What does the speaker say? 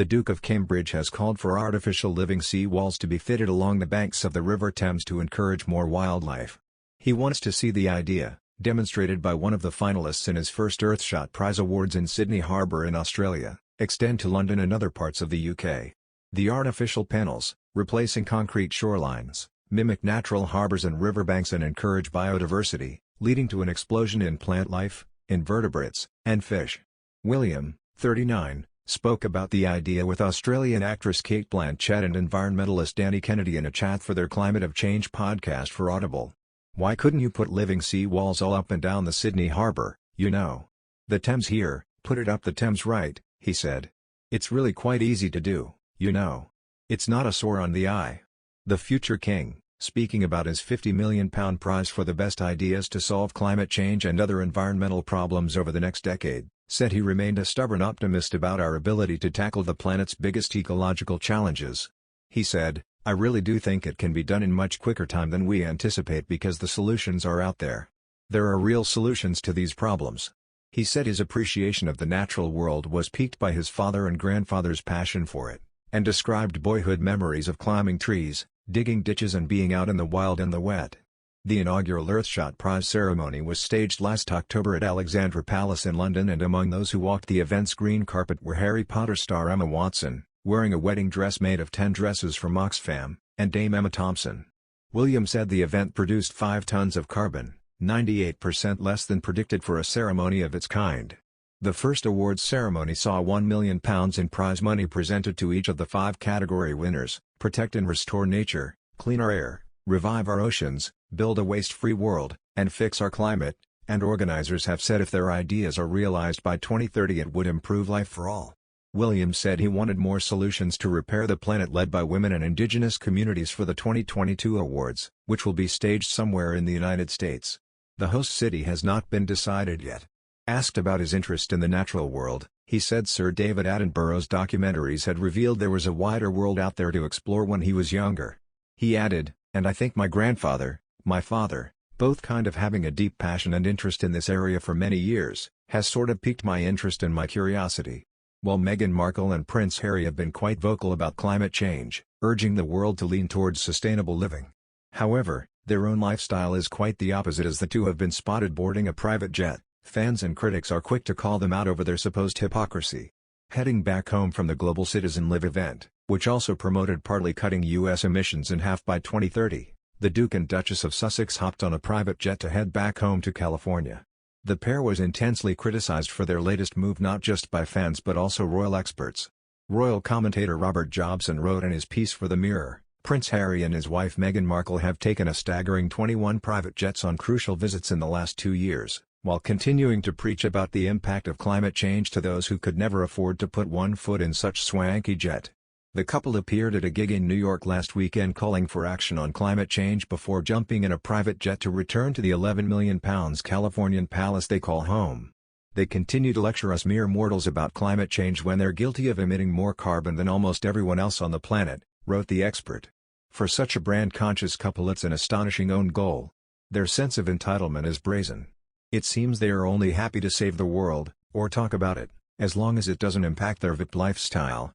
The Duke of Cambridge has called for artificial living sea walls to be fitted along the banks of the River Thames to encourage more wildlife. He wants to see the idea, demonstrated by one of the finalists in his first Earthshot Prize Awards in Sydney Harbour in Australia, extend to London and other parts of the UK. The artificial panels, replacing concrete shorelines, mimic natural harbours and riverbanks and encourage biodiversity, leading to an explosion in plant life, invertebrates, and fish. William, 39, spoke about the idea with Australian actress Cate Blanchett and environmentalist Danny Kennedy in a chat for their Climate of Change podcast for Audible. "Why couldn't you put living sea walls all up and down the Sydney Harbour, you know? The Thames here, put it up the Thames right," he said. "It's really quite easy to do, you know. It's not a sore on the eye." The future king, speaking about his £50 million prize for the best ideas to solve climate change and other environmental problems over the next decade, said he remained a stubborn optimist about our ability to tackle the planet's biggest ecological challenges. He said, "I really do think it can be done in much quicker time than we anticipate because the solutions are out there. There are real solutions to these problems." He said his appreciation of the natural world was piqued by his father and grandfather's passion for it, and described boyhood memories of climbing trees, digging ditches and being out in the wild and the wet. The inaugural Earthshot Prize ceremony was staged last October at Alexandra Palace in London, and among those who walked the event's green carpet were Harry Potter star Emma Watson, wearing a wedding dress made of 10 dresses from Oxfam, and Dame Emma Thompson. William said the event produced 5 tons of carbon, 98% less than predicted for a ceremony of its kind. The first awards ceremony saw £1 million in prize money presented to each of the 5 category winners: Protect and Restore Nature, Clean Our Air, Revive Our Oceans, Build a Waste-Free World, and Fix Our Climate, and organizers have said if their ideas are realized by 2030 it would improve life for all. Williams said he wanted more solutions to repair the planet led by women and indigenous communities for the 2022 awards, which will be staged somewhere in the United States. The host city has not been decided yet. Asked about his interest in the natural world, he said Sir David Attenborough's documentaries had revealed there was a wider world out there to explore when he was younger. He added, "And I think my grandfather, my father, both kind of having a deep passion and interest in this area for many years, has sort of piqued my interest and my curiosity." While Meghan Markle and Prince Harry have been quite vocal about climate change, urging the world to lean towards sustainable living. However, their own lifestyle is quite the opposite, as the two have been spotted boarding a private jet. Fans and critics are quick to call them out over their supposed hypocrisy. Heading back home from the Global Citizen Live event, which also promoted partly cutting U.S. emissions in half by 2030, the Duke and Duchess of Sussex hopped on a private jet to head back home to California. The pair was intensely criticized for their latest move not just by fans but also royal experts. Royal commentator Robert Jobson wrote in his piece for The Mirror, "Prince Harry and his wife Meghan Markle have taken a staggering 21 private jets on crucial visits in the last 2 years, while continuing to preach about the impact of climate change to those who could never afford to put one foot in such swanky jet." The couple appeared at a gig in New York last weekend calling for action on climate change before jumping in a private jet to return to the £11 million Californian palace they call home. "They continue to lecture us mere mortals about climate change when they're guilty of emitting more carbon than almost everyone else on the planet," wrote the expert. "For such a brand-conscious couple it's an astonishing own goal. Their sense of entitlement is brazen. It seems they are only happy to save the world, or talk about it, as long as it doesn't impact their VIP lifestyle,